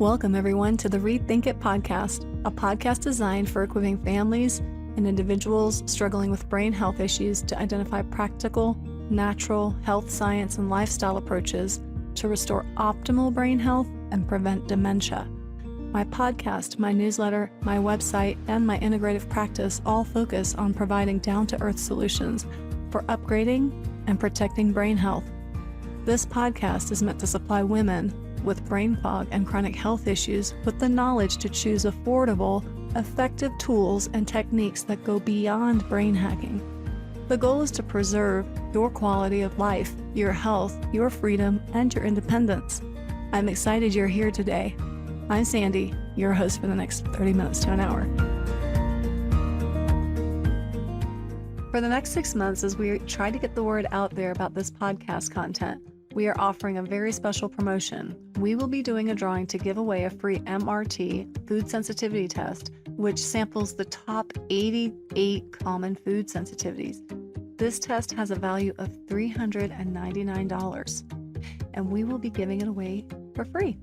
Welcome, everyone, to the Rethink It podcast, a podcast designed for equipping families and individuals struggling with brain health issues to identify practical, natural health science and lifestyle approaches to restore optimal brain health and prevent dementia. My podcast, my newsletter, my website, and my integrative practice all focus on providing down-to-earth solutions for upgrading and protecting brain health. This podcast is meant to supply women with brain fog and chronic health issues with the knowledge to choose affordable, effective tools and techniques that go beyond brain hacking. The goal is to preserve your quality of life, your health, your freedom, and your independence. I'm excited you're here today. I'm Sandy, your host for the next 30 minutes to an hour. For the next 6 months, as we try to get the word out there about this podcast content, we are offering a very special promotion. We will be doing a drawing to give away a free MRT food sensitivity test, which samples the top 88 common food sensitivities. This test has a value of $399, and we will be giving it away for free.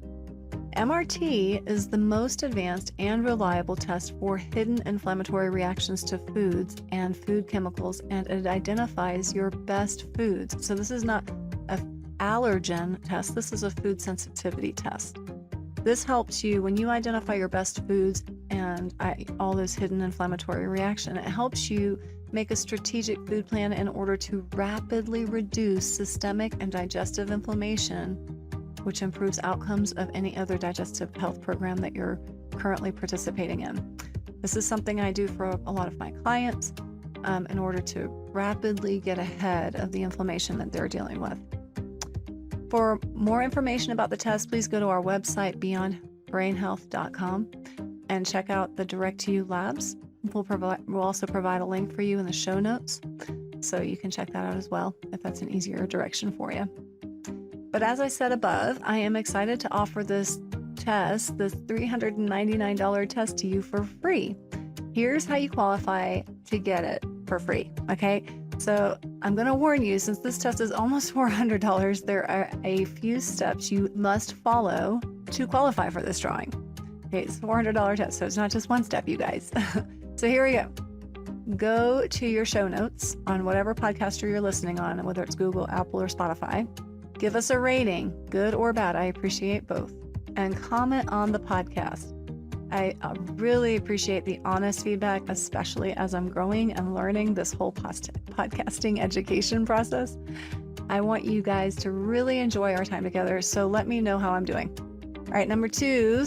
MRT is the most advanced and reliable test for hidden inflammatory reactions to foods and food chemicals, and it identifies your best foods. So this is not an allergen test, this is a food sensitivity test. This helps you when you identify your best foods and all those hidden inflammatory reactions. It helps you make a strategic food plan in order to rapidly reduce systemic and digestive inflammation, which improves outcomes of any other digestive health program that you're currently participating in. This is something I do for a lot of my clients in order to rapidly get ahead of the inflammation that they're dealing with. For more information about the test, please go to our website, beyondbrainhealth.com, and check out the Direct to You labs. We'll also provide a link for you in the show notes, so you can check that out as well if that's an easier direction for you. But as I said above, I am excited to offer this test, this $399 test to you for free. Here's how you qualify to get it for free, okay? So I'm going to warn you, since this test is almost $400, there are a few steps you must follow to qualify for this drawing. Okay, it's a $400 test, so it's not just one step, you guys. So here we go. Go to your show notes on whatever podcaster you're listening on, whether it's Google, Apple, or Spotify. Give us a rating, good or bad. I appreciate both. And comment on the podcast. I really appreciate the honest feedback, especially as I'm growing and learning this whole podcasting education process. I want you guys to really enjoy our time together, so let me know how I'm doing. All right,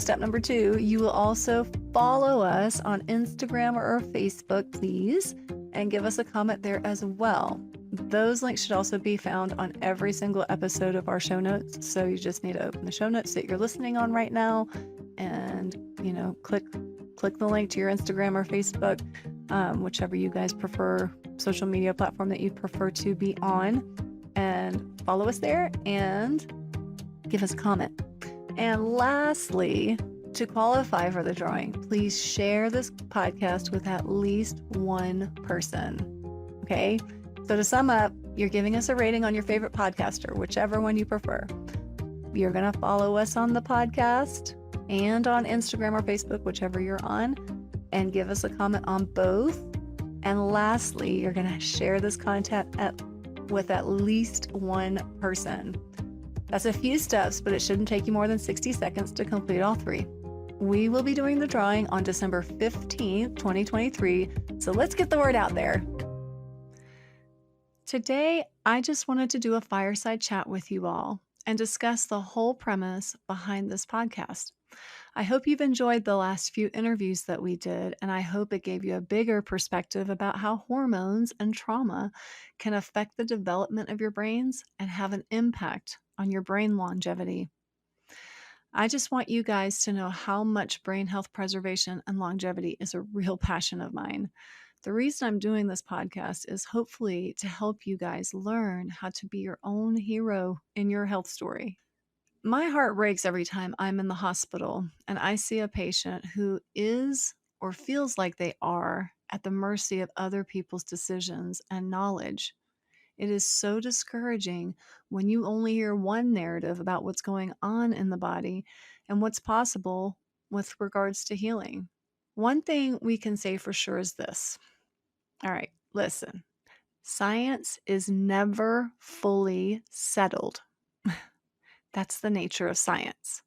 step number two, you will also follow us on Instagram or Facebook, please, and give us a comment there as well. Those links should also be found on every single episode of our show notes. So you just need to open the show notes that you're listening on right now and, click the link to your Instagram or Facebook, whichever you guys prefer, social media platform that you prefer to be on, and follow us there and give us a comment. And lastly, to qualify for the drawing, please share this podcast with at least one person. Okay? So to sum up, you're giving us a rating on your favorite podcaster, whichever one you prefer. You're going to follow us on the podcast and on Instagram or Facebook, whichever you're on, and give us a comment on both. And lastly, you're going to share this content with at least one person. That's a few steps, but it shouldn't take you more than 60 seconds to complete all three. We will be doing the drawing on December 15th, 2023. So let's get the word out there. Today, I just wanted to do a fireside chat with you all and discuss the whole premise behind this podcast. I hope you've enjoyed the last few interviews that we did, and I hope it gave you a bigger perspective about how hormones and trauma can affect the development of your brains and have an impact on your brain longevity. I just want you guys to know how much brain health preservation and longevity is a real passion of mine. The reason I'm doing this podcast is hopefully to help you guys learn how to be your own hero in your health story. My heart breaks every time I'm in the hospital and I see a patient who is or feels like they are at the mercy of other people's decisions and knowledge. It is so discouraging when you only hear one narrative about what's going on in the body and what's possible with regards to healing. One thing we can say for sure is this. All right, listen. Science is never fully settled. That's the nature of science.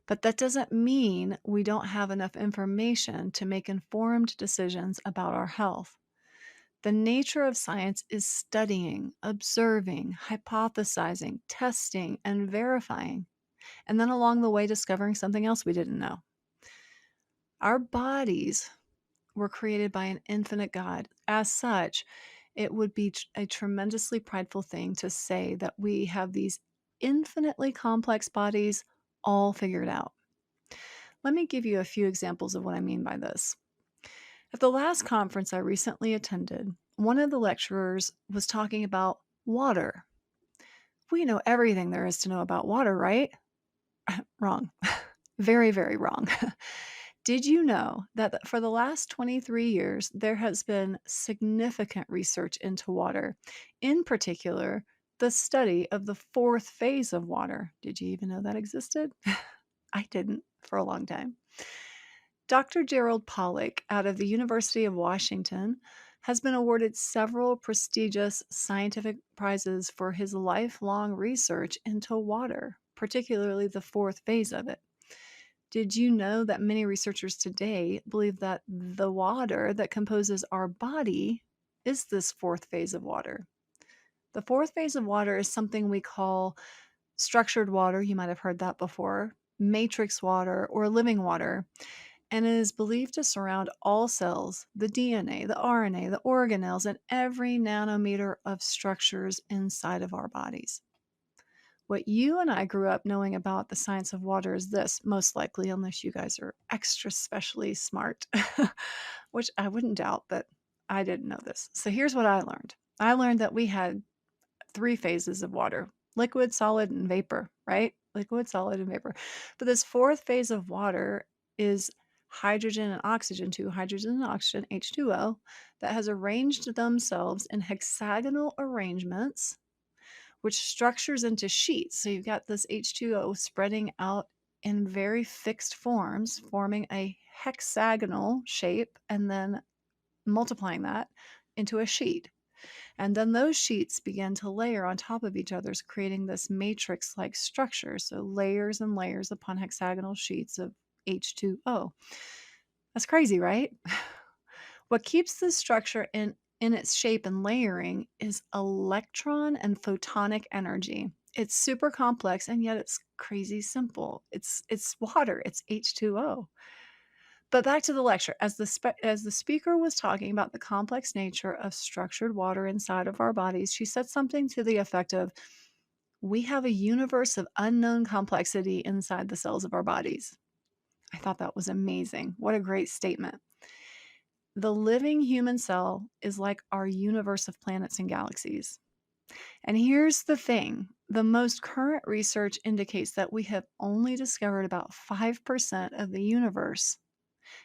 But that doesn't mean we don't have enough information to make informed decisions about our health. The nature of science is studying, observing, hypothesizing, testing, and verifying, and then along the way discovering something else we didn't know. Our bodies were created by an infinite God. As such, it would be a tremendously prideful thing to say that we have these infinitely complex bodies all figured out. Let me give you a few examples of what I mean by this. At the last conference I recently attended, one of the lecturers was talking about water. We know everything there is to know about water, right? Wrong. Very, very wrong. Did you know that for the last 23 years, there has been significant research into water, in particular, the study of the fourth phase of water? Did you even know that existed? I didn't for a long time. Dr. Gerald Pollack out of the University of Washington has been awarded several prestigious scientific prizes for his lifelong research into water, particularly the fourth phase of it. Did you know that many researchers today believe that the water that composes our body is this fourth phase of water? The fourth phase of water is something we call structured water. You might have heard that before, matrix water, or living water, and it is believed to surround all cells, the DNA, the RNA, the organelles, and every nanometer of structures inside of our bodies. What you and I grew up knowing about the science of water is this, most likely, unless you guys are extra specially smart, which I wouldn't doubt, but I didn't know this. So here's what I learned. I learned that we had three phases of water: liquid, solid, and vapor, right? Liquid, solid, and vapor. But this fourth phase of water is hydrogen and oxygen, two hydrogen and oxygen, H2O, that has arranged themselves in hexagonal arrangements, which structures into sheets. So you've got this H2O spreading out in very fixed forms, forming a hexagonal shape, and then multiplying that into a sheet. And then those sheets begin to layer on top of each other, creating this matrix-like structure. So layers and layers upon hexagonal sheets of H2O. That's crazy, right? What keeps this structure in its shape and layering is electron and photonic energy. It's super complex, and yet it's crazy simple. It's water. It's H2O. But back to the lecture. As the speaker was talking about the complex nature of structured water inside of our bodies, she said something to the effect of, "We have a universe of unknown complexity inside the cells of our bodies." I thought that was amazing. What a great statement. The living human cell is like our universe of planets and galaxies. And here's the thing. The most current research indicates that we have only discovered about 5% of the universe.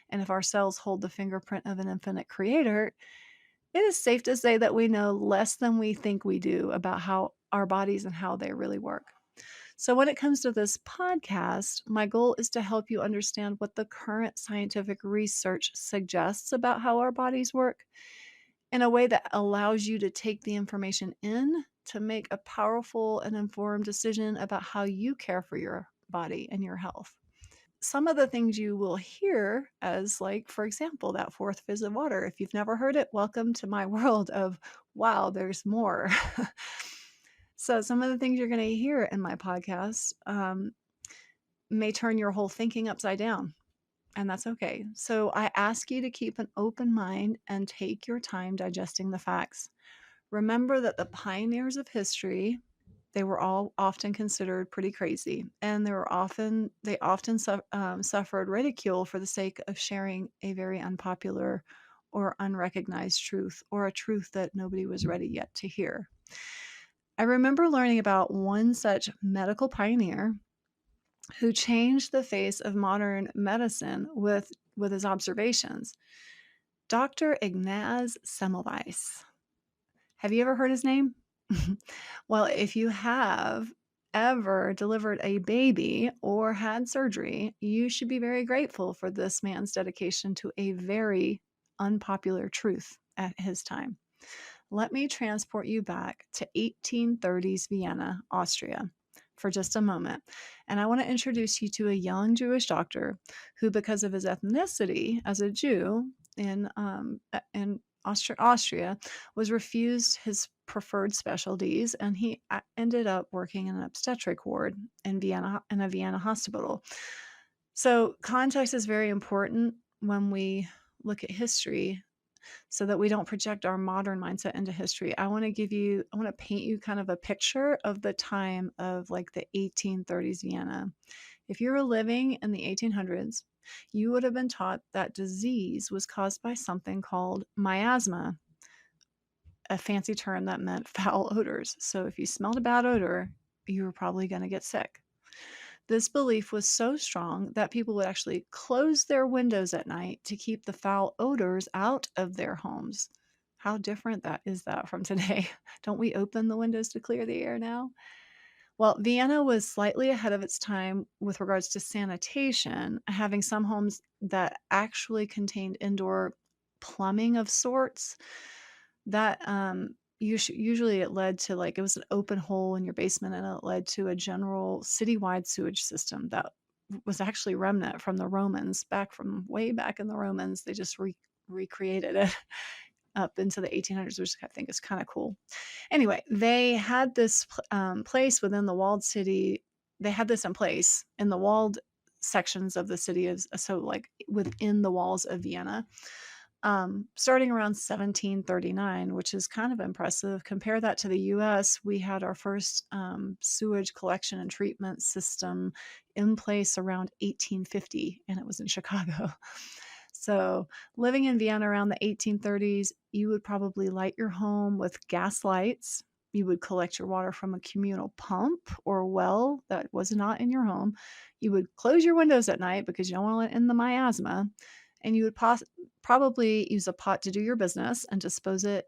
And if our cells hold the fingerprint of an infinite creator, it is safe to say that we know less than we think we do about how our bodies and how they really work. So when it comes to this podcast, my goal is to help you understand what the current scientific research suggests about how our bodies work in a way that allows you to take the information in to make a powerful and informed decision about how you care for your body and your health. Some of the things you will hear as, like, for example, that fourth phase of water. If you've never heard it, welcome to my world of, wow, there's more. So some of the things you're going to hear in my podcast may turn your whole thinking upside down, and that's okay. So I ask you to keep an open mind and take your time digesting the facts. Remember that the pioneers of history, they were all often considered pretty crazy, and they often suffered ridicule for the sake of sharing a very unpopular or unrecognized truth, or a truth that nobody was ready yet to hear. I remember learning about one such medical pioneer who changed the face of modern medicine with his observations. Dr. Ignaz Semmelweis. Have you ever heard his name? Well, if you have, ever delivered a baby or had surgery, you should be very grateful for this man's dedication to a very unpopular truth at his time. Let me transport you back to 1830s Vienna, Austria, for just a moment. And I want to introduce you to a young Jewish doctor who, because of his ethnicity as a Jew in Austria, was refused his preferred specialties, and he ended up working in an obstetric ward in Vienna, in a Vienna hospital. So context is very important when we look at history, so that we don't project our modern mindset into history. I want to paint you kind of a picture of the time of like the 1830s Vienna. If you were living in the 1800s, you would have been taught that disease was caused by something called miasma, a fancy term that meant foul odors. So if you smelled a bad odor, you were probably going to get sick. This belief was so strong that people would actually close their windows at night to keep the foul odors out of their homes. How different that is that from today? Don't we open the windows to clear the air now? Well, Vienna was slightly ahead of its time with regards to sanitation, having some homes that actually contained indoor plumbing of sorts. That usually it led to, like, it was an open hole in your basement, and it led to a general citywide sewage system that was actually remnant from the Romans, back from way back in the Romans. They just recreated it up into the 1800s, which I think is kind of cool. Anyway, they had this place within the walled city. They had this in place in the walled sections of the city, so like within the walls of Vienna, starting around 1739, which is kind of impressive. Compare that to the US. We had our first sewage collection and treatment system in place around 1850, and it was in Chicago. So, living in Vienna around the 1830s, you would probably light your home with gas lights. You would collect your water from a communal pump or well that was not in your home. You would close your windows at night because you don't want to let in the miasma. And you would probably use a pot to do your business and dispose it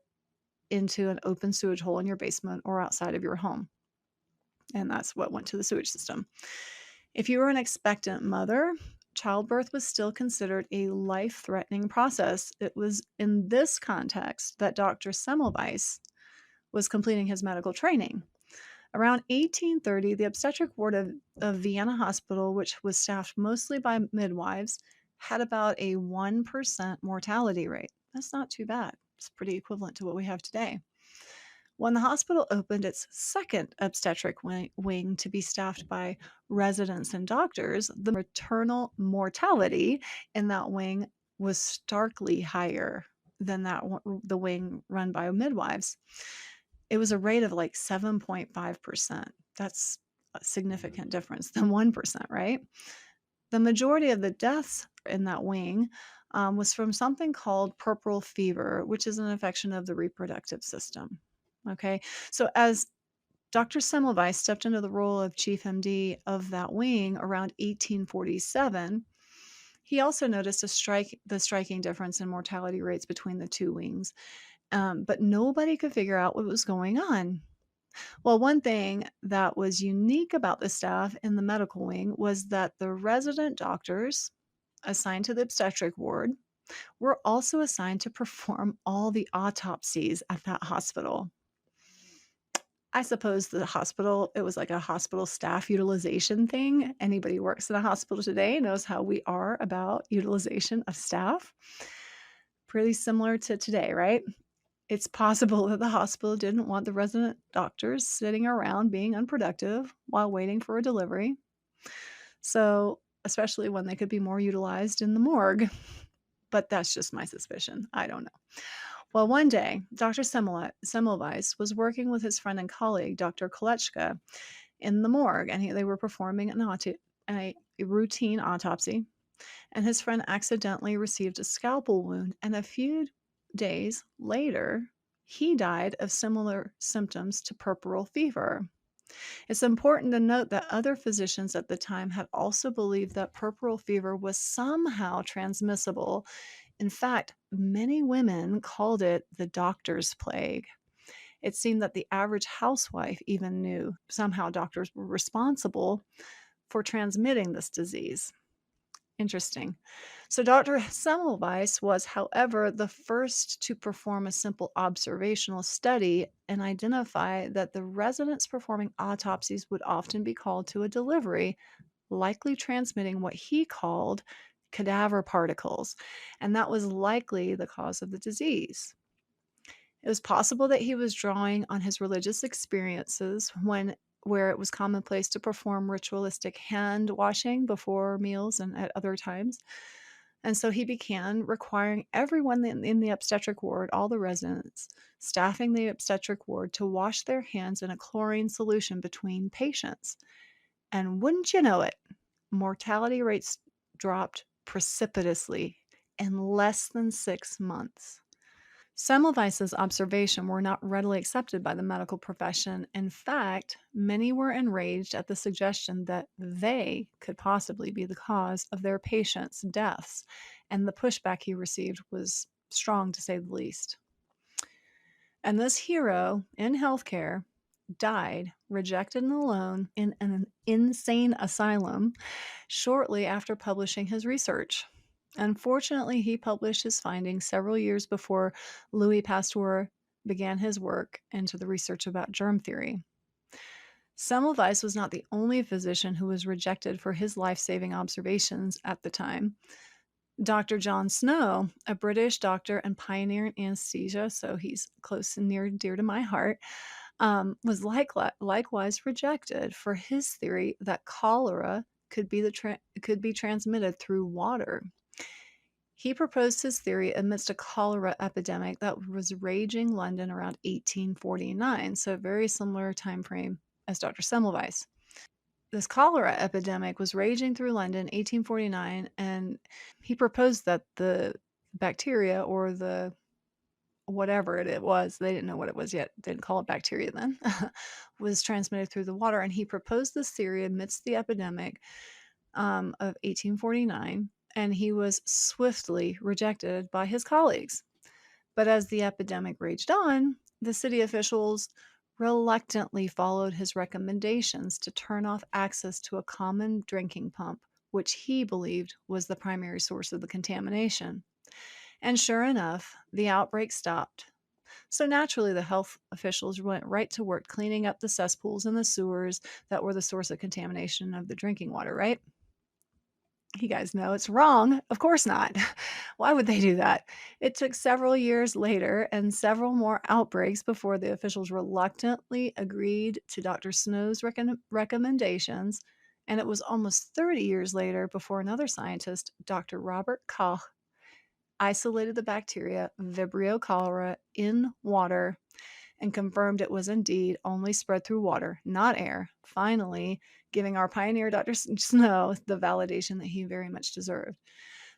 into an open sewage hole in your basement or outside of your home. And that's what went to the sewage system. If you were an expectant mother, childbirth was still considered a life-threatening process. It was in this context that Dr. Semmelweis was completing his medical training. Around 1830, the obstetric ward of Vienna Hospital, which was staffed mostly by midwives, had about a 1% mortality rate. That's not too bad. It's pretty equivalent to what we have today. When the hospital opened its second obstetric wing to be staffed by residents and doctors, the maternal mortality in that wing was starkly higher than the wing run by midwives. It was a rate of like 7.5%. That's a significant difference than 1%, right? The majority of the deaths in that wing was from something called puerperal fever, which is an infection of the reproductive system. Okay, so as Dr. Semmelweis stepped into the role of chief MD of that wing around 1847, he also noticed the striking difference in mortality rates between the two wings, but nobody could figure out what was going on. Well, one thing that was unique about the staff in the medical wing was that the resident doctors assigned to the obstetric ward were also assigned to perform all the autopsies at that hospital. I suppose the hospital, it was like a hospital staff utilization thing. Anybody who works in a hospital today knows how we are about utilization of staff. Pretty similar to today, right? It's possible that the hospital didn't want the resident doctors sitting around being unproductive while waiting for a delivery. So, especially when they could be more utilized in the morgue. But that's just my suspicion. I don't know. Well, one day, Dr. Semmelweis was working with his friend and colleague, Dr. Kolechka, in the morgue, and they were performing a routine autopsy. And his friend accidentally received a scalpel wound, and a few days later, he died of similar symptoms to puerperal fever. It's important to note that other physicians at the time had also believed that puerperal fever was somehow transmissible. In fact, many women called it the doctor's plague. It seemed that the average housewife even knew somehow doctors were responsible for transmitting this disease. Interesting. So, Dr. Semmelweis was, however, the first to perform a simple observational study and identify that the residents performing autopsies would often be called to a delivery, likely transmitting what he called cadaver particles, and that was likely the cause of the disease. It was possible that he was drawing on his religious experiences where it was commonplace to perform ritualistic hand washing before meals and at other times. And so he began requiring everyone in the obstetric ward, all the residents, staffing the obstetric ward, to wash their hands in a chlorine solution between patients. And wouldn't you know it, mortality rates dropped precipitously in less than 6 months. Semmelweis's observation were not readily accepted by the medical profession. In fact, many were enraged at the suggestion that they could possibly be the cause of their patients' deaths, and the pushback he received was strong, to say the least. And this hero in healthcare died, rejected and alone, in an insane asylum shortly after publishing his research. Unfortunately, he published his findings several years before Louis Pasteur began his work into the research about germ theory. Semmelweis was not the only physician who was rejected for his life-saving observations at the time. Dr. Jon Snow, a British doctor and pioneer in anesthesia, so he's close and near and dear to my heart, was likewise rejected for his theory that cholera could be transmitted through water. He proposed his theory amidst a cholera epidemic that was raging London around 1849, so a very similar time frame as Dr. Semmelweis. This cholera epidemic was raging through London 1849, and he proposed that the bacteria, or the whatever it was, they didn't know what it was yet, didn't call it bacteria then, was transmitted through the water. And he proposed this theory amidst the epidemic of 1849, and he was swiftly rejected by his colleagues. But as the epidemic raged on, the city officials reluctantly followed his recommendations to turn off access to a common drinking pump, which he believed was the primary source of the contamination. And sure enough, the outbreak stopped. So naturally, the health officials went right to work cleaning up the cesspools and the sewers that were the source of contamination of the drinking water, right? You guys know it's wrong. Of course not. Why would they do that? It took several years later and several more outbreaks before the officials reluctantly agreed to Dr. Snow's recommendations. And it was almost 30 years later before another scientist, Dr. Robert Koch, isolated the bacteria Vibrio cholera in water and confirmed it was indeed only spread through water, not air, finally giving our pioneer Dr. Snow the validation that he very much deserved.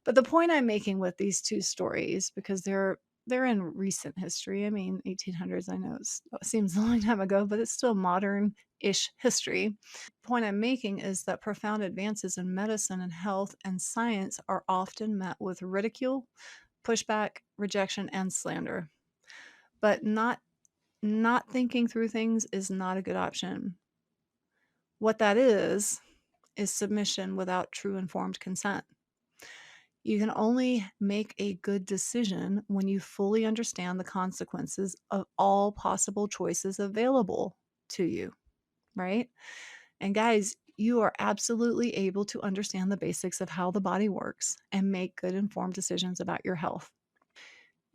But the point I'm making with these two stories, because they're in recent history. I mean, 1800s, I know it seems a long time ago, but it's still modern-ish history. The point I'm making is that profound advances in medicine and health and science are often met with ridicule, pushback, rejection, and slander. But not thinking through things is not a good option. What that is submission without true informed consent. You can only make a good decision when you fully understand the consequences of all possible choices available to you, right? And guys, you are absolutely able to understand the basics of how the body works and make good informed decisions about your health.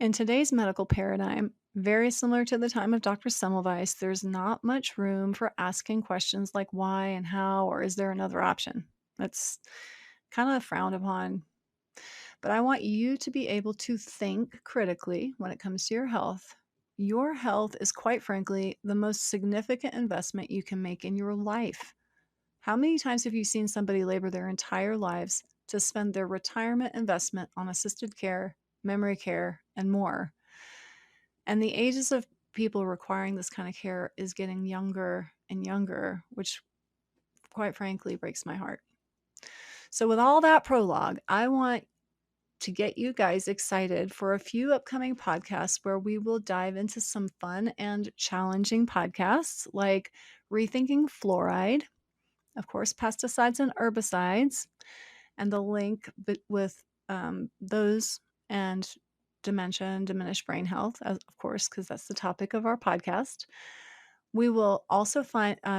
In today's medical paradigm, very similar to the time of Dr. Semmelweis, there's not much room for asking questions like why and how, or is there another option? That's kind of frowned upon. But I want you to be able to think critically when it comes to your health. Your health is, quite frankly, the most significant investment you can make in your life. How many times have you seen somebody labor their entire lives to spend their retirement investment on assisted care, memory care, and more? And the ages of people requiring this kind of care is getting younger and younger, which quite frankly breaks my heart. So with all that prologue, I want to get you guys excited for a few upcoming podcasts where we will dive into some fun and challenging podcasts like Rethinking Fluoride, of course, pesticides and herbicides, and the link with those and dementia and diminished brain health, of course, because that's the topic of our podcast. We will also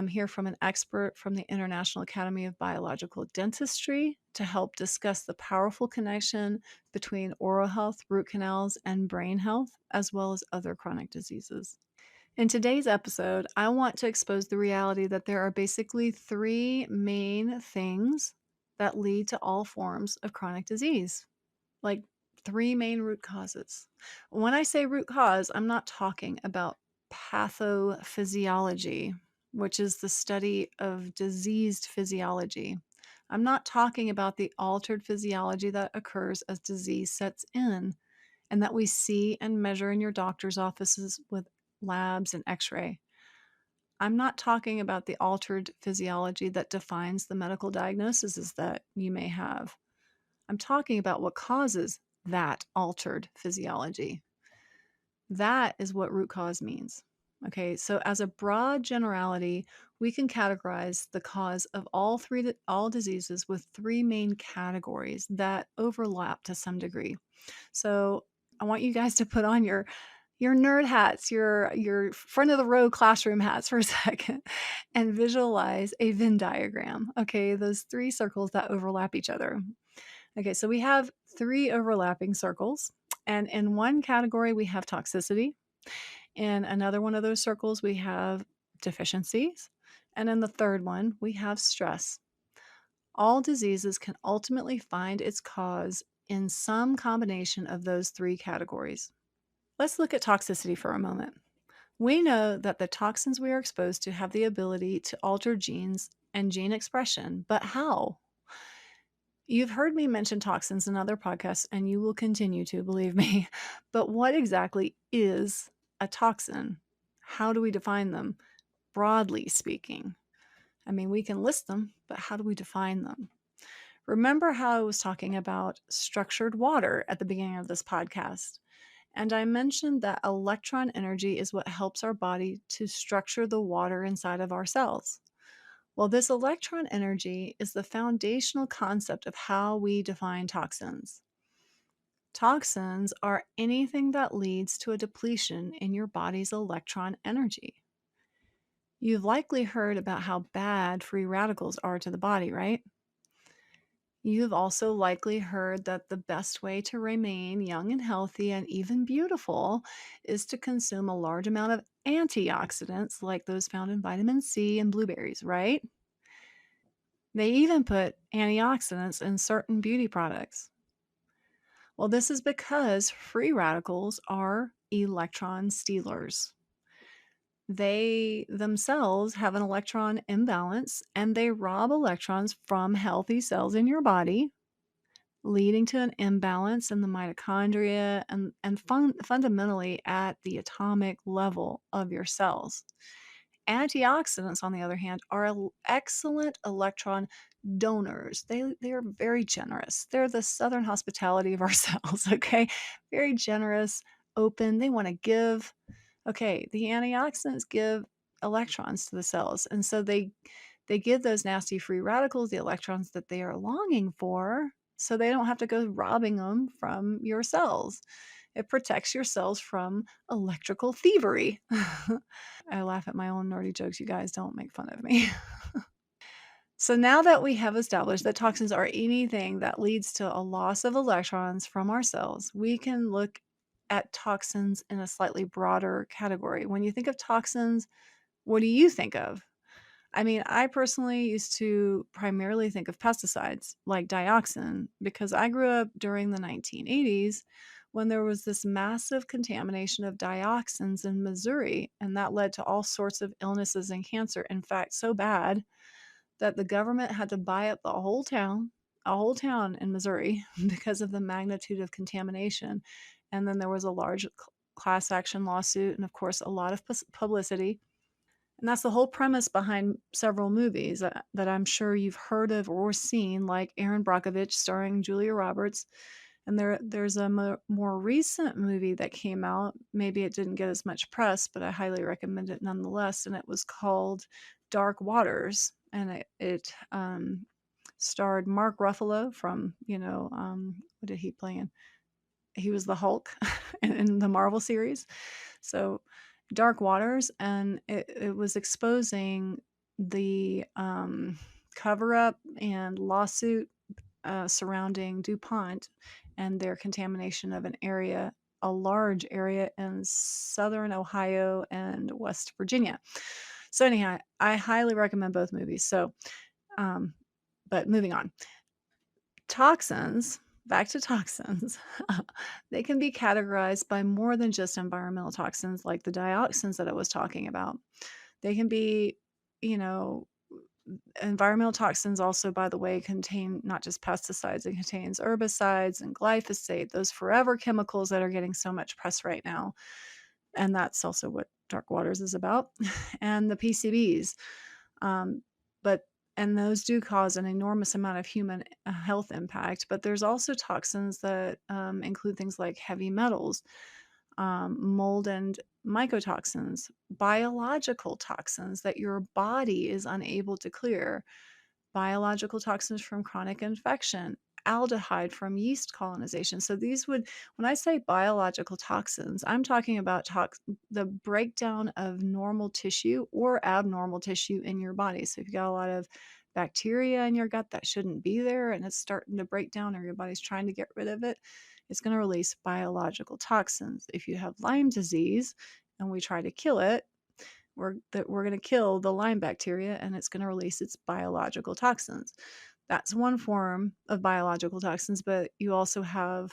hear from an expert from the International Academy of Biological Dentistry to help discuss the powerful connection between oral health, root canals, and brain health, as well as other chronic diseases. In today's episode, I want to expose the reality that there are basically three main things that lead to all forms of chronic disease, like three main root causes. When I say root cause, I'm not talking about pathophysiology, which is the study of diseased physiology. I'm not talking about the altered physiology that occurs as disease sets in and that we see and measure in your doctor's offices with labs and x-ray. I'm not talking about the altered physiology that defines the medical diagnoses that you may have. I'm talking about what causes that altered physiology. That is what root cause means. Okay, so as a broad generality, we can categorize the cause of all diseases with three main categories that overlap to some degree. So I want you guys to put on your nerd hats, your front of the row classroom hats for a second, and visualize a Venn diagram. Okay, those three circles that overlap each other. Okay, so we have three overlapping circles, and in one category we have toxicity. In another one of those circles we have deficiencies, and in the third one we have stress. All diseases can ultimately find its cause in some combination of those three categories. Let's look at toxicity for a moment. We know that the toxins we are exposed to have the ability to alter genes and gene expression, but how? You've heard me mention toxins in other podcasts, and you will continue to, believe me. But what exactly is a toxin? How do we define them, broadly speaking? I mean, we can list them, but how do we define them? Remember how I was talking about structured water at the beginning of this podcast? And I mentioned that electron energy is what helps our body to structure the water inside of our cells. Well, this electron energy is the foundational concept of how we define toxins. Toxins are anything that leads to a depletion in your body's electron energy. You've likely heard about how bad free radicals are to the body, right? You've also likely heard that the best way to remain young and healthy and even beautiful is to consume a large amount of antioxidants like those found in vitamin C and blueberries, right? They even put antioxidants in certain beauty products. Well, this is because free radicals are electron stealers. They themselves have an electron imbalance and they rob electrons from healthy cells in your body, leading to an imbalance in the mitochondria and fundamentally at the atomic level of your cells. Antioxidants, on the other hand, are excellent electron donors. They are very generous. They're the southern hospitality of our cells, okay? Very generous, open. They want to give. Okay, the antioxidants give electrons to the cells, and so they give those nasty free radicals the electrons that they are longing for, so they don't have to go robbing them from your cells. It protects your cells from electrical thievery. I laugh at my own nerdy jokes. You guys don't make fun of me. So now that we have established that toxins are anything that leads to a loss of electrons from our cells, we can look at toxins in a slightly broader category. When you think of toxins, what do you think of? I mean, I personally used to primarily think of pesticides like dioxin because I grew up during the 1980s when there was this massive contamination of dioxins in Missouri, and that led to all sorts of illnesses and cancer. In fact, so bad that the government had to buy up a whole town in Missouri because of the magnitude of contamination. And then there was a large class action lawsuit and, of course, a lot of publicity. And that's the whole premise behind several movies that I'm sure you've heard of or seen, like Aaron Brockovich starring Julia Roberts, And there's a more recent movie that came out. Maybe it didn't get as much press, but I highly recommend it nonetheless. And it was called Dark Waters, and it starred Mark Ruffalo from, what did he play in? He was the Hulk in the Marvel series. So Dark Waters, and it was exposing the cover up and lawsuit surrounding DuPont and their contamination of a large area in southern Ohio and West Virginia. So anyhow, I highly recommend both movies. So, but moving on, toxins. Back to toxins. They can be categorized by more than just environmental toxins like the dioxins that I was talking about. They can be, you know, environmental toxins also, by the way, contain not just pesticides, it contains herbicides and glyphosate, those forever chemicals that are getting so much press right now. And that's also what Dark Waters is about. And the PCBs. Um, but and those do cause an enormous amount of human health impact. But there's also toxins that include things like heavy metals, mold and mycotoxins, biological toxins that your body is unable to clear, biological toxins from chronic infection, aldehyde from yeast colonization. So these would, when I say biological toxins, I'm talking about the breakdown of normal tissue or abnormal tissue in your body. So if you've got a lot of bacteria in your gut that shouldn't be there and it's starting to break down or your body's trying to get rid of it, it's going to release biological toxins. If you have Lyme disease and we try to kill it, we're going to kill the Lyme bacteria and it's going to release its biological toxins. That's one form of biological toxins, but you also have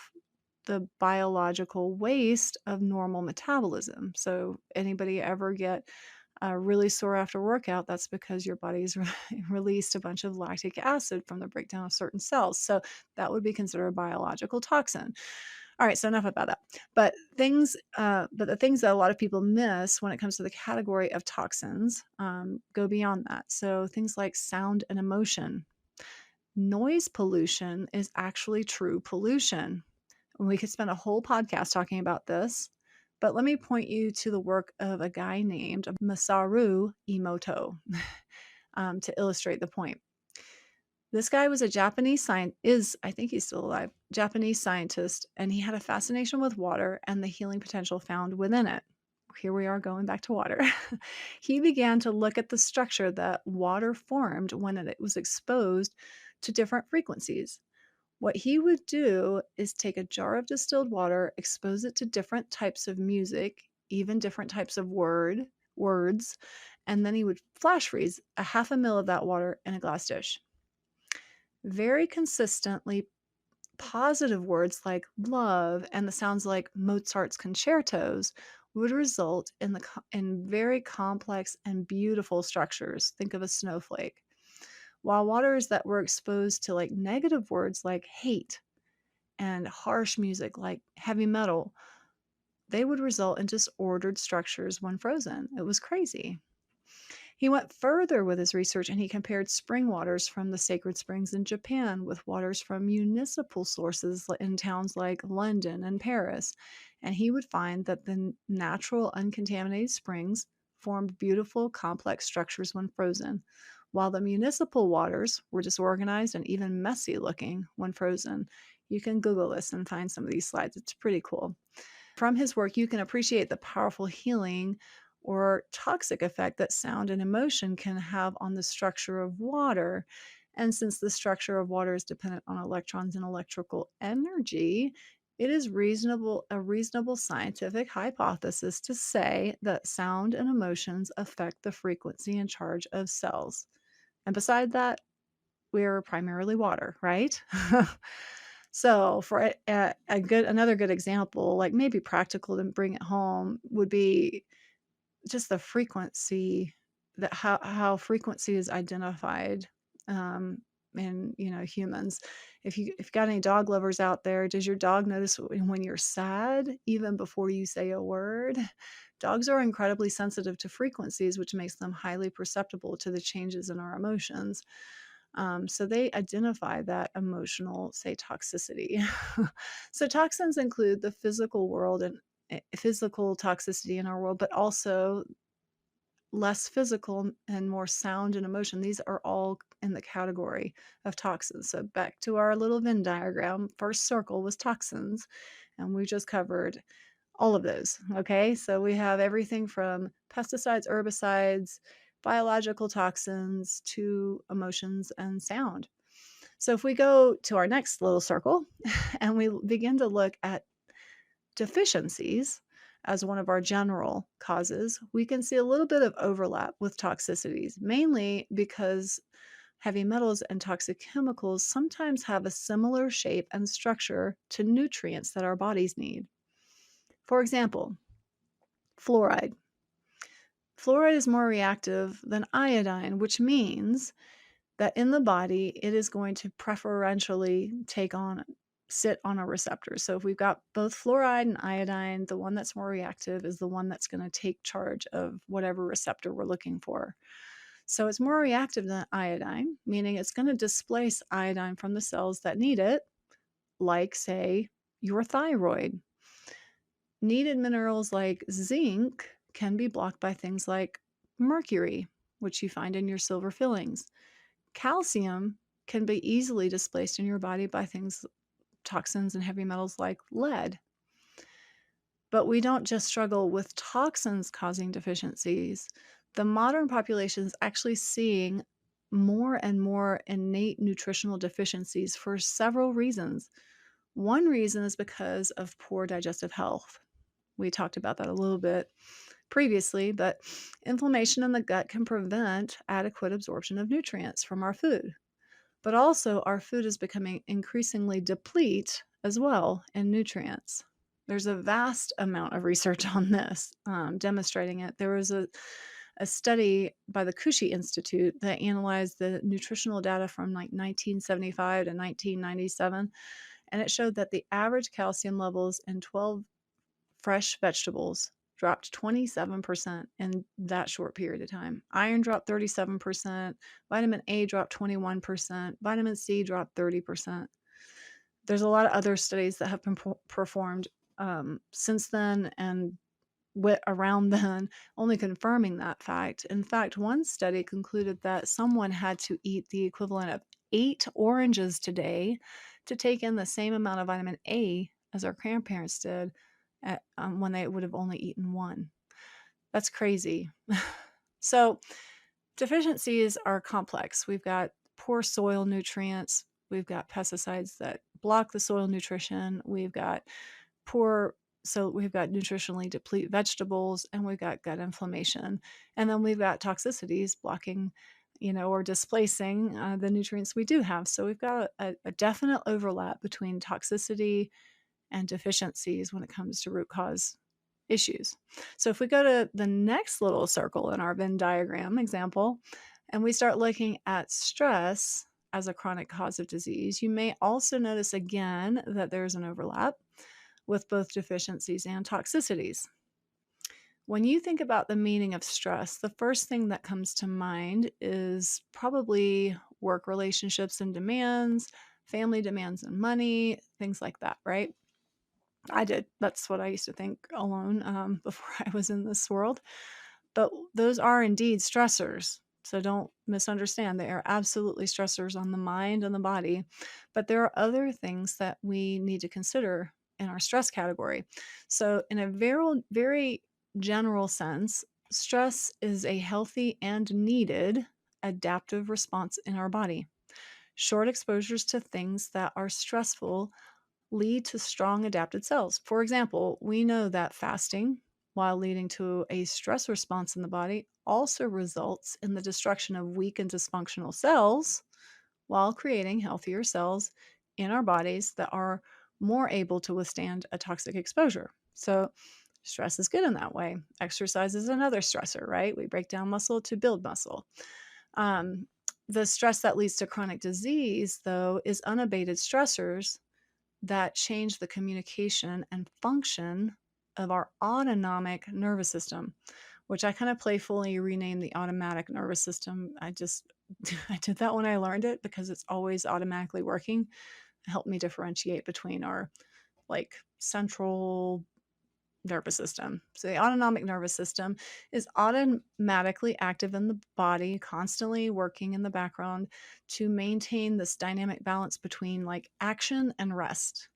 the biological waste of normal metabolism. So anybody ever get really sore after workout, that's because your body's released a bunch of lactic acid from the breakdown of certain cells. So that would be considered a biological toxin. All right, so enough about that. But the things that a lot of people miss when it comes to the category of toxins go beyond that. So things like sound and emotion. Noise pollution is actually true pollution. We could spend a whole podcast talking about this, but let me point you to the work of a guy named Masaru Emoto to illustrate the point. This guy was a Japanese scientist, I think he's still alive, Japanese scientist, and he had a fascination with water and the healing potential found within it. Here we are going back to water. He began to look at the structure that water formed when it was exposed to different frequencies. What he would do is take a jar of distilled water, expose it to different types of music, even different types of words, and then he would flash freeze a half a mil of that water in a glass dish. Very consistently positive words like love and the sounds like Mozart's concertos would result in very complex and beautiful structures. Think of a snowflake. While waters that were exposed to like negative words like hate and harsh music like heavy metal, they would result in disordered structures when frozen. It was crazy. He went further with his research and he compared spring waters from the sacred springs in Japan with waters from municipal sources in towns like London and Paris. And he would find that the natural uncontaminated springs formed beautiful, complex structures when frozen, while the municipal waters were disorganized and even messy looking when frozen. You can Google this and find some of these slides. It's pretty cool. From his work, you can appreciate the powerful healing or toxic effect that sound and emotion can have on the structure of water. And since the structure of water is dependent on electrons and electrical energy, it is a reasonable scientific hypothesis to say that sound and emotions affect the frequency and charge of cells. And beside that, we're primarily water, right? So for another good example, like maybe practical to bring it home, would be just the frequency, that how frequency is identified in humans. If you've got any dog lovers out there, does your dog notice when you're sad even before you say a word? Dogs are incredibly sensitive to frequencies, which makes them highly perceptible to the changes in our emotions. So they identify that emotional, say, toxicity. So toxins include the physical world and physical toxicity in our world, but also less physical and more sound and emotion. These are all in the category of toxins. So back to our little Venn diagram, first circle was toxins, and we just covered all of those. Okay, so we have everything from pesticides, herbicides, biological toxins to emotions and sound. So if we go to our next little circle and we begin to look at deficiencies as one of our general causes, we can see a little bit of overlap with toxicities, mainly because heavy metals and toxic chemicals sometimes have a similar shape and structure to nutrients that our bodies need. For example, fluoride. Fluoride is more reactive than iodine, which means that in the body, it is going to preferentially sit on a receptor. So if we've got both fluoride and iodine, the one that's more reactive is the one that's going to take charge of whatever receptor we're looking for. So it's more reactive than iodine, meaning it's going to displace iodine from the cells that need it, like, say, your thyroid. Needed minerals like zinc can be blocked by things like mercury, which you find in your silver fillings. Calcium can be easily displaced in your body by things, toxins and heavy metals like lead. But we don't just struggle with toxins causing deficiencies. The modern population is actually seeing more and more innate nutritional deficiencies for several reasons. One reason is because of poor digestive health. We talked about that a little bit previously, but inflammation in the gut can prevent adequate absorption of nutrients from our food. But also, our food is becoming increasingly deplete as well in nutrients. There's a vast amount of research on this demonstrating it. There was a study by the Cushy Institute that analyzed the nutritional data from like 1975 to 1997, and it showed that the average calcium levels in 12 fresh vegetables dropped 27% in that short period of time. Iron dropped 37%, vitamin A dropped 21%, vitamin C dropped 30%. There's a lot of other studies that have been performed since then and around then, only confirming that fact. In fact, one study concluded that someone had to eat the equivalent of 8 oranges today to take in the same amount of vitamin A as our grandparents did when they would have only eaten one. That's crazy. So, deficiencies are complex. We've got poor soil nutrients, we've got pesticides that block the soil nutrition, we've got nutritionally deplete vegetables, and we've got gut inflammation. And then we've got toxicities blocking, or displacing the nutrients we do have. So we've got a definite overlap between toxicity and deficiencies when it comes to root cause issues. So if we go to the next little circle in our Venn diagram example, and we start looking at stress as a chronic cause of disease, you may also notice again that there's an overlap with both deficiencies and toxicities. When you think about the meaning of stress, the first thing that comes to mind is probably work relationships and demands, family demands and money, things like that, right? I did. That's what I used to think alone before I was in this world. But those are indeed stressors. So don't misunderstand. They are absolutely stressors on the mind and the body. But there are other things that we need to consider in our stress category. So, in a very, very general sense, stress is a healthy and needed adaptive response in our body. Short exposures to things that are stressful lead to strong adapted cells. For example, we know that fasting, while leading to a stress response in the body, also results in the destruction of weak and dysfunctional cells while creating healthier cells in our bodies that are more able to withstand a toxic exposure. So, stress is good in that way. Exercise is another stressor, right? We break down muscle to build muscle. Um, the stress that leads to chronic disease, though, is unabated stressors that change the communication and function of our autonomic nervous system, which I kind of playfully renamed the automatic nervous system. I just I did that when I learned it because it's always automatically working. It helped me differentiate between our like central nervous system. So the autonomic nervous system is automatically active in the body, constantly working in the background to maintain this dynamic balance between like action and rest.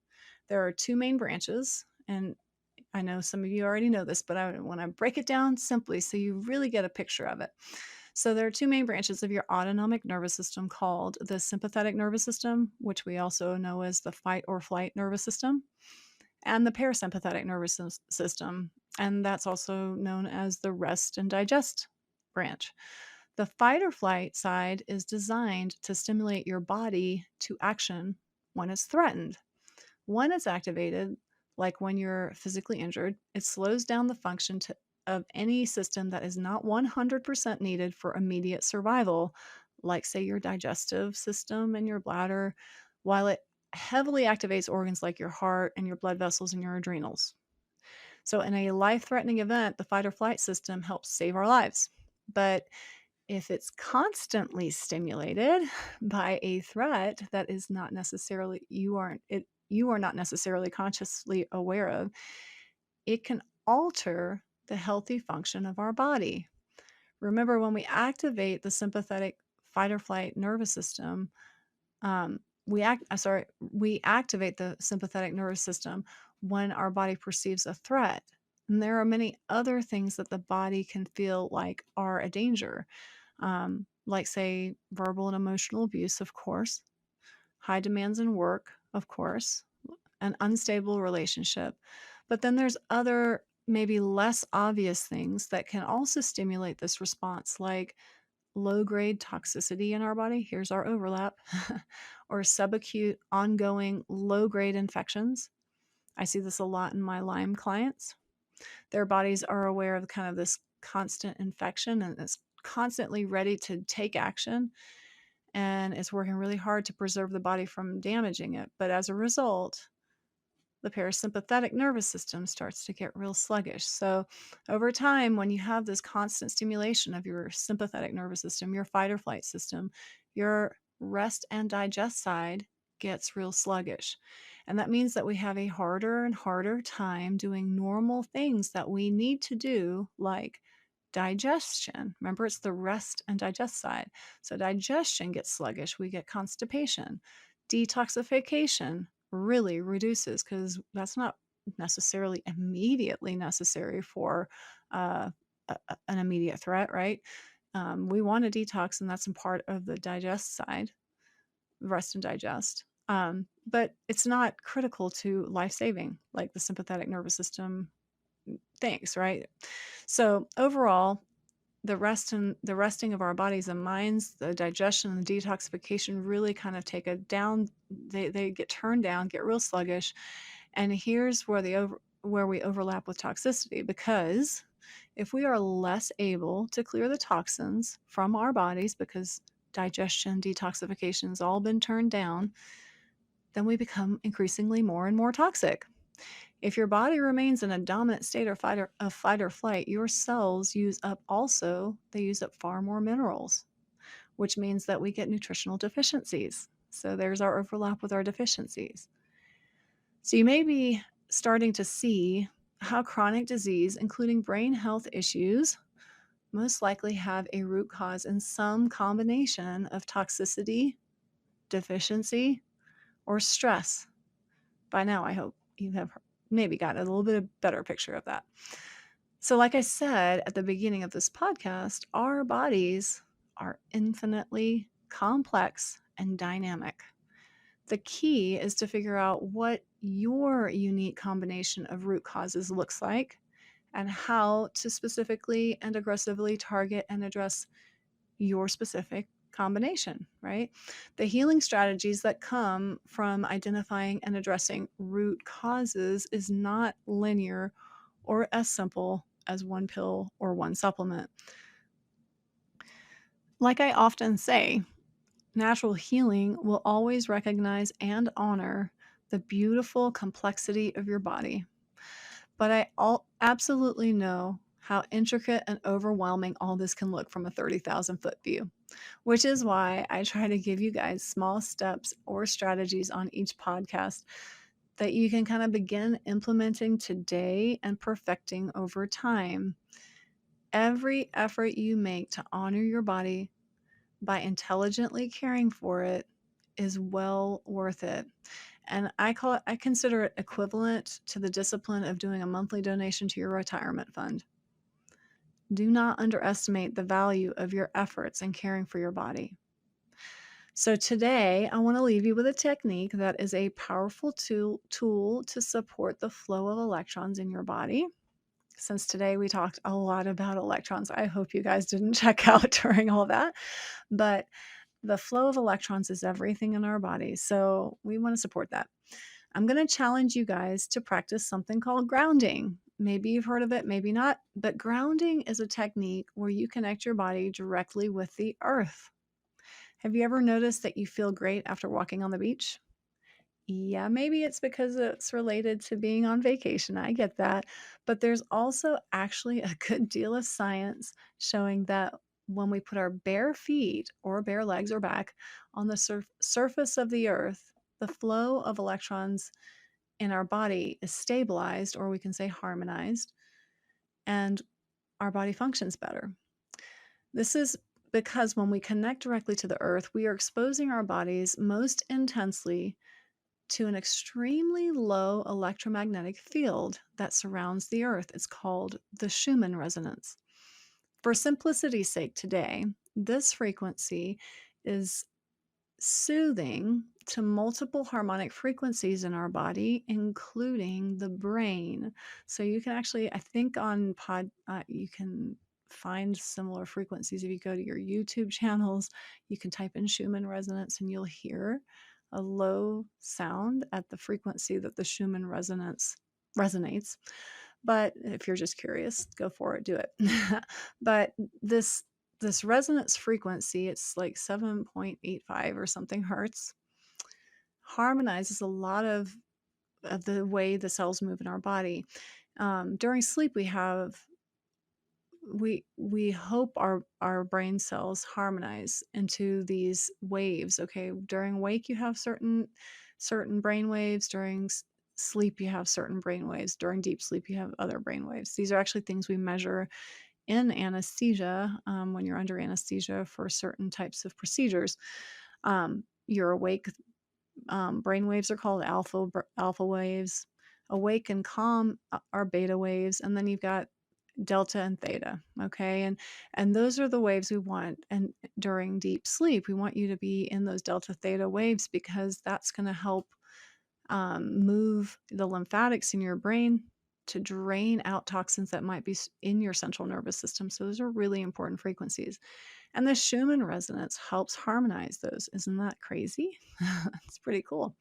There are two main branches, and I know some of you already know this, but I want to break it down simply so you really get a picture of it. So there are two main branches of your autonomic nervous system called the sympathetic nervous system, which we also know as the fight or flight nervous system, and the parasympathetic nervous system, and that's also known as the rest and digest branch. The fight or flight side is designed to stimulate your body to action when it's threatened. When it's activated, like when you're physically injured, it slows down the function of any system that is not 100% needed for immediate survival, like, say, your digestive system and your bladder, while it heavily activates organs like your heart and your blood vessels and your adrenals. So, in a life threatening event, the fight or flight system helps save our lives. But if it's constantly stimulated by a threat that is not necessarily you are not necessarily consciously aware of, it can alter the healthy function of our body. Remember, when we activate the sympathetic fight or flight nervous system, we activate the sympathetic nervous system when our body perceives a threat. And there are many other things that the body can feel like are a danger, like, say, verbal and emotional abuse, of course, high demands in work, of course, an unstable relationship. But then there's other, maybe less obvious things that can also stimulate this response, like low grade toxicity in our body. Here's our overlap, or subacute, ongoing, low grade infections. I see this a lot in my Lyme clients. Their bodies are aware of kind of this constant infection and it's constantly ready to take action, and it's working really hard to preserve the body from damaging it. But as a result, the parasympathetic nervous system starts to get real sluggish. So, over time, when you have this constant stimulation of your sympathetic nervous system, your fight or flight system, your rest and digest side gets real sluggish. And that means that we have a harder and harder time doing normal things that we need to do, like digestion. Remember, it's the rest and digest side. So digestion gets sluggish. We get constipation. Detoxification really reduces because that's not necessarily immediately necessary for an immediate threat, right? We want to detox, and that's a part of the digest side, rest and digest. But it's not critical to life saving like the sympathetic nervous system thinks, right? So overall, the resting of our bodies and minds, the digestion and the detoxification really kind of take a down. They get turned down, get real sluggish, and here's where we overlap with toxicity, because if we are less able to clear the toxins from our bodies because digestion, detoxification has all been turned down, then we become increasingly more and more toxic. If your body remains in a dominant state of fight or flight, your cells they use up far more minerals, which means that we get nutritional deficiencies. So there's our overlap with our deficiencies. So you may be starting to see how chronic disease, including brain health issues, most likely have a root cause in some combination of toxicity, deficiency, or stress. By now, I hope you have maybe got a little bit of better picture of that. So, like I said at the beginning of this podcast, our bodies are infinitely complex and dynamic. The key is to figure out what your unique combination of root causes looks like and how to specifically and aggressively target and address your specific combination, right? The healing strategies that come from identifying and addressing root causes is not linear or as simple as one pill or one supplement. Like I often say, natural healing will always recognize and honor the beautiful complexity of your body. But absolutely know how intricate and overwhelming all this can look from a 30,000 foot view. which is why I try to give you guys small steps or strategies on each podcast that you can kind of begin implementing today and perfecting over time. Every effort you make to honor your body by intelligently caring for it is well worth it. And I consider it equivalent to the discipline of doing a monthly donation to your retirement fund. Do not underestimate the value of your efforts in caring for your body. So today, I want to leave you with a technique that is a powerful tool to support the flow of electrons in your body. Since today we talked a lot about electrons, I hope you guys didn't check out during all that. But the flow of electrons is everything in our body, so we want to support that. I'm going to challenge you guys to practice something called grounding. Maybe you've heard of it, maybe not, but grounding is a technique where you connect your body directly with the earth. Have you ever noticed that you feel great after walking on the beach? Yeah, maybe it's because it's related to being on vacation. I get that. But there's also actually a good deal of science showing that when we put our bare feet or bare legs or back on the surface of the earth, the flow of electrons in our body is stabilized, or we can say harmonized, and our body functions better. This is because when we connect directly to the earth, we are exposing our bodies most intensely to an extremely low electromagnetic field that surrounds the earth. It's called the Schuman Resonance. For simplicity's sake today, this frequency is soothing to multiple harmonic frequencies in our body, including the brain. So you can actually, I think on you can find similar frequencies. If you go to your YouTube channels, you can type in Schumann resonance and you'll hear a low sound at the frequency that the Schumann resonance resonates. But if you're just curious, go for it, do it. But this resonance frequency, it's like 7.85 or something hertz, harmonizes a lot of the way the cells move in our body. During sleep, we hope our brain cells harmonize into these waves. Okay, during wake you have certain brain waves. During sleep you have certain brain waves. During deep sleep you have other brain waves. These are actually things we measure in anesthesia, when you're under anesthesia for certain types of procedures. Your awake brain waves are called alpha waves. Awake and calm are beta waves, and then you've got delta and theta. Okay, and those are the waves we want. And during deep sleep, we want you to be in those delta theta waves because that's going to help move the lymphatics in your brain to drain out toxins that might be in your central nervous system. So those are really important frequencies. And the Schumann resonance helps harmonize those. Isn't that crazy? It's pretty cool.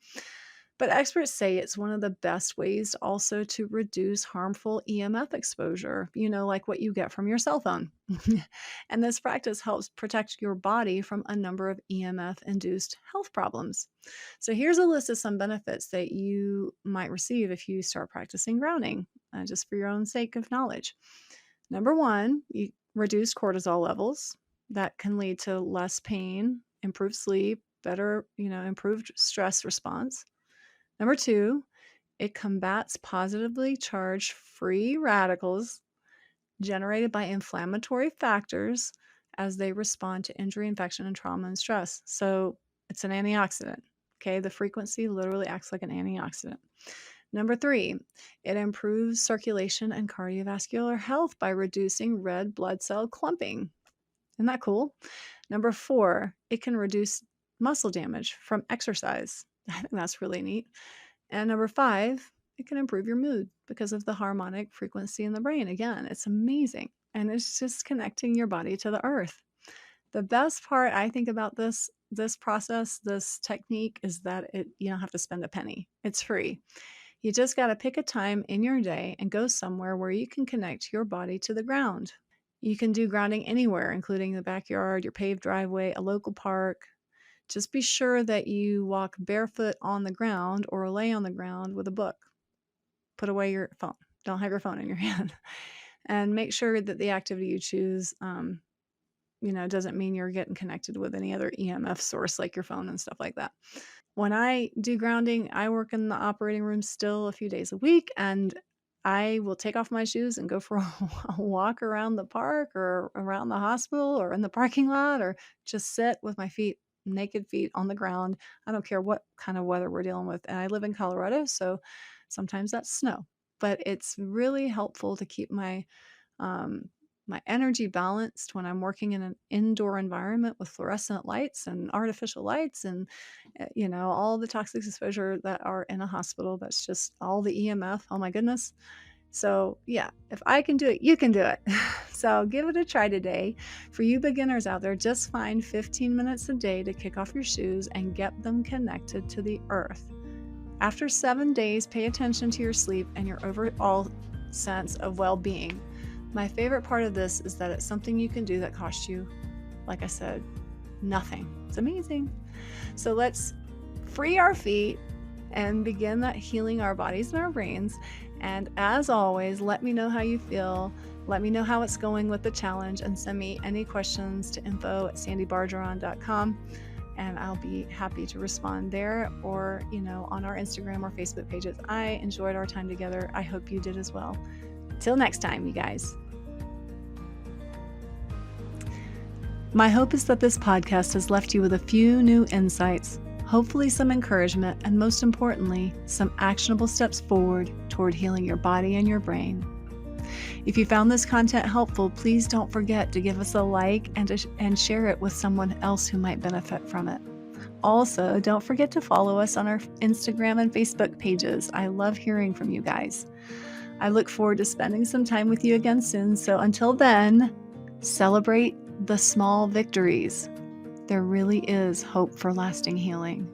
But experts say it's one of the best ways also to reduce harmful EMF exposure, like what you get from your cell phone. And this practice helps protect your body from a number of EMF induced health problems. So here's a list of some benefits that you might receive if you start practicing grounding, just for your own sake of knowledge. Number one, you reduce cortisol levels. That can lead to less pain, improved sleep, better, improved stress response. Number two, it combats positively charged free radicals generated by inflammatory factors as they respond to injury, infection, and trauma and stress. So it's an antioxidant. Okay, the frequency literally acts like an antioxidant. Number three, it improves circulation and cardiovascular health by reducing red blood cell clumping. Isn't that cool? Number four, it can reduce muscle damage from exercise. I think that's really neat. And number five, it can improve your mood because of the harmonic frequency in the brain. Again, it's amazing. And it's just connecting your body to the earth. The best part I think about this process, this technique, is that you don't have to spend a penny. It's free. You just got to pick a time in your day and go somewhere where you can connect your body to the ground. You can do grounding anywhere, including the backyard, your paved driveway, a local park. Just be sure that you walk barefoot on the ground or lay on the ground with a book. Put away your phone. Don't have your phone in your hand. And make sure that the activity you choose doesn't mean you're getting connected with any other EMF source like your phone and stuff like that. When I do grounding, I work in the operating room still a few days a week, and I will take off my shoes and go for a walk around the park or around the hospital or in the parking lot, or just sit with my naked feet on the ground. I don't care what kind of weather we're dealing with. And I live in Colorado, so sometimes that's snow. But it's really helpful to keep um, my energy balanced when I'm working in an indoor environment with fluorescent lights and artificial lights and, all the toxic exposure that are in a hospital. That's just all the EMF. Oh my goodness. So yeah, if I can do it, you can do it. So give it a try today. For you beginners out there, just find 15 minutes a day to kick off your shoes and get them connected to the earth. After 7 days, pay attention to your sleep and your overall sense of well-being. My favorite part of this is that it's something you can do that costs you, like I said, nothing. It's amazing. So let's free our feet and begin that healing our bodies and our brains. And as always, let me know how you feel. Let me know how it's going with the challenge, and send me any questions to info@sandybargeron.com. And I'll be happy to respond there or, on our Instagram or Facebook pages. I enjoyed our time together. I hope you did as well. Till next time, you guys. My hope is that this podcast has left you with a few new insights, hopefully some encouragement, and most importantly, some actionable steps forward toward healing your body and your brain. If you found this content helpful, please don't forget to give us a like and share it with someone else who might benefit from it. Also, don't forget to follow us on our Instagram and Facebook pages. I love hearing from you guys. I look forward to spending some time with you again soon. So until then, celebrate the small victories. There really is hope for lasting healing.